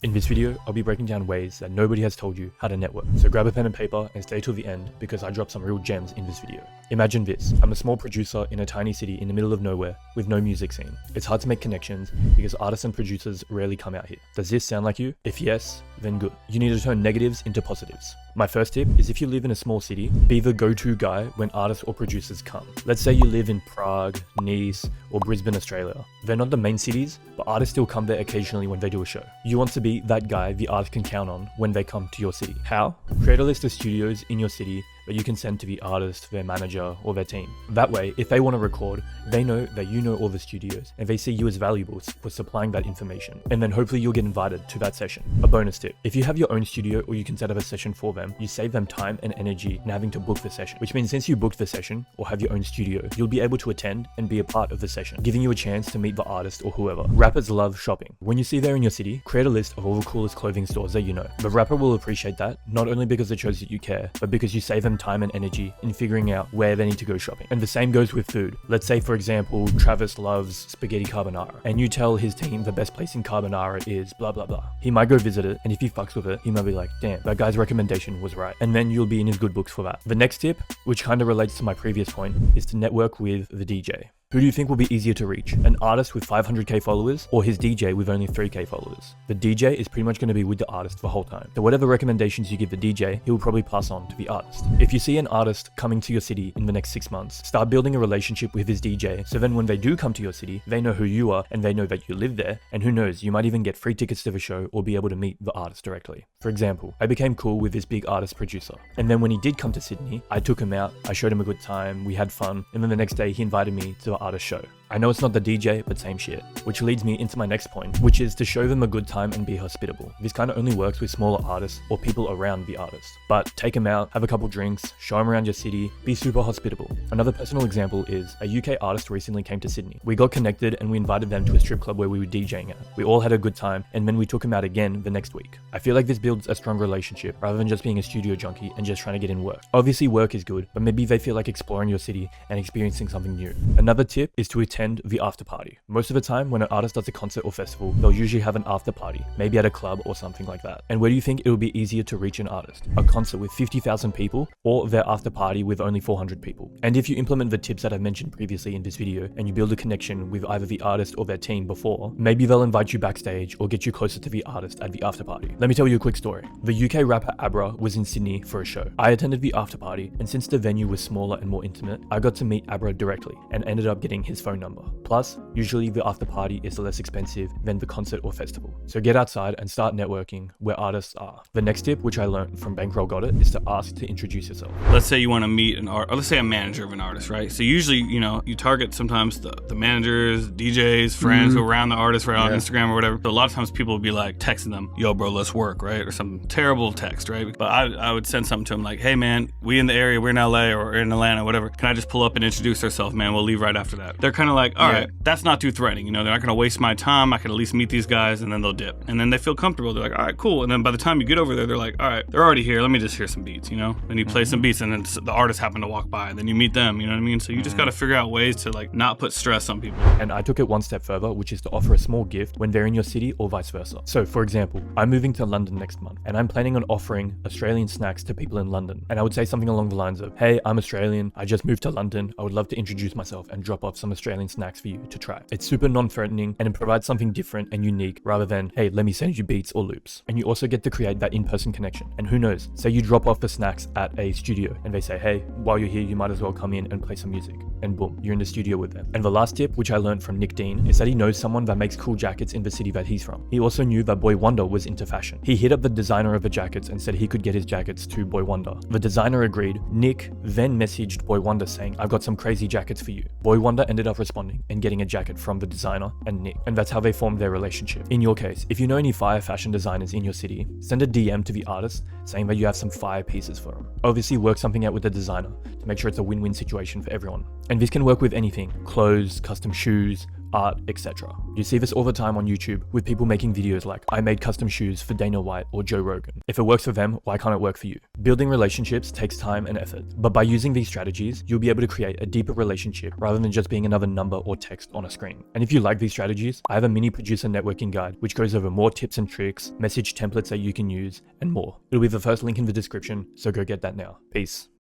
In this video, I'll be breaking down ways that nobody has told you how to network. So grab a pen and paper and stay till the end because I drop some real gems in this video. Imagine this, I'm a small producer in a tiny city in the middle of nowhere with no music scene. It's hard to make connections because artists and producers rarely come out here. Does this sound like you? If yes, then good. You need to turn negatives into positives. My first tip is if you live in a small city, be the go-to guy when artists or producers come. Let's say you live in Prague, Nice, or Brisbane, Australia. They're not the main cities, but artists still come there occasionally when they do a show. You want to be that guy the artist can count on when they come to your city. How? Create a list of studios in your city that you can send to the artist, their manager, or their team. That way, if they want to record, they know that you know all the studios and they see you as valuable for supplying that information. And then hopefully you'll get invited to that session. A bonus tip, if you have your own studio or you can set up a session for them, you save them time and energy in having to book the session, which means since you booked the session or have your own studio, you'll be able to attend and be a part of the session, giving you a chance to meet the artist or whoever. Rappers love shopping. When you see they're in your city, create a list of all the coolest clothing stores that you know. The rapper will appreciate that, not only because it shows that you care, but because you save them time and energy in figuring out where they need to go shopping. And the same goes with food. Let's say, for example, Travis loves spaghetti carbonara, and you tell his team the best place in carbonara is blah blah blah. He might go visit it, and if he fucks with it, he might be like, damn, that guy's recommendation was right. And then you'll be in his good books for that. The next tip, which kind of relates to my previous point, is to network with the DJ. Who do you think will be easier to reach? An artist with 500k followers or his DJ with only 3k followers? The DJ is pretty much going to be with the artist the whole time. So whatever recommendations you give the DJ, he will probably pass on to the artist. If you see an artist coming to your city in the next 6 months, start building a relationship with his DJ. So then when they do come to your city, they know who you are and they know that you live there. And who knows, you might even get free tickets to the show or be able to meet the artist directly. For example, I became cool with this big artist producer. And then when he did come to Sydney, I took him out, I showed him a good time, we had fun. And then the next day he invited me to the artist show. I know it's not the DJ, but same shit. Which leads me into my next point, which is to show them a good time and be hospitable. This kind of only works with smaller artists or people around the artist. But take them out, have a couple drinks, show them around your city, be super hospitable. Another personal example is a UK artist recently came to Sydney. We got connected and we invited them to a strip club where we were DJing at. We all had a good time and then we took him out again the next week. I feel like this builds a strong relationship rather than just being a studio junkie and just trying to get in work. Obviously work is good, but maybe they feel like exploring your city and experiencing something new. Another tip is to attend the after party. Most of the time when an artist does a concert or festival, they'll usually have an after party, maybe at a club or something like that. And where do you think it would be easier to reach an artist? A concert with 50,000 people or their after party with only 400 people? And if you implement the tips that I've mentioned previously in this video and you build a connection with either the artist or their team before, maybe they'll invite you backstage or get you closer to the artist at the after party. Let me tell you a quick story. The UK rapper Abra was in Sydney for a show. I attended the after party, and since the venue was smaller and more intimate, I got to meet Abra directly and ended up getting his phone number. Plus, usually the after party is less expensive than the concert or festival. So get outside and start networking where artists are. The next tip, which I learned from Bankroll Got It, is to ask to introduce yourself. Let's say you want to meet an artist, or let's say a manager of an artist, right? So usually, you target sometimes the managers, DJs, friends who are around the artist, right, on Instagram or whatever. So a lot of times people will be like texting them, yo bro, let's work, right? Or some terrible text, right? But I would send something to them like, hey man, we in the area, we're in LA or in Atlanta, whatever. Can I just pull up and introduce ourselves, man? We'll leave right after that. They're kind of like, all right, that's not too threatening. They're not going to waste my time. I can at least meet these guys, and then they'll dip. And then they feel comfortable. They're like, all right, cool. And then by the time you get over there, they're like, all right, they're already here. Let me just hear some beats, Then you play some beats, and then the artists happen to walk by, and then you meet them, you know what I mean? So you just got to figure out ways to like not put stress on people. And I took it one step further, which is to offer a small gift when they're in your city or vice versa. So for example, I'm moving to London next month, and I'm planning on offering Australian snacks to people in London. And I would say something along the lines of, hey, I'm Australian. I just moved to London. I would love to introduce myself and drop off some Australian snacks for you to try. It's super non-threatening and it provides something different and unique rather than, hey, let me send you beats or loops. And you also get to create that in-person connection. And who knows, say you drop off the snacks at a studio and they say, hey, while you're here, you might as well come in and play some music. And boom, you're in the studio with them. And the last tip, which I learned from Nick Dean, is that he knows someone that makes cool jackets in the city that he's from. He also knew that Boy Wonder was into fashion. He hit up the designer of the jackets and said he could get his jackets to Boy Wonder. The designer agreed. Nick then messaged Boy Wonder saying, I've got some crazy jackets for you. Boy Wonder ended up responding and getting a jacket from the designer and Nick. And that's how they formed their relationship. In your case, if you know any fire fashion designers in your city, send a DM to the artist saying that you have some fire pieces for them. Obviously work something out with the designer to make sure it's a win-win situation for everyone. And this can work with anything: clothes, custom shoes, art, etc. You see this all the time on YouTube with people making videos like, I made custom shoes for Dana White or Joe Rogan. If it works for them, why can't it work for you? Building relationships takes time and effort, but by using these strategies, you'll be able to create a deeper relationship rather than just being another number or text on a screen. And if you like these strategies, I have a mini producer networking guide which goes over more tips and tricks, message templates that you can use, and more. It'll be the first link in the description, so go get that now. Peace.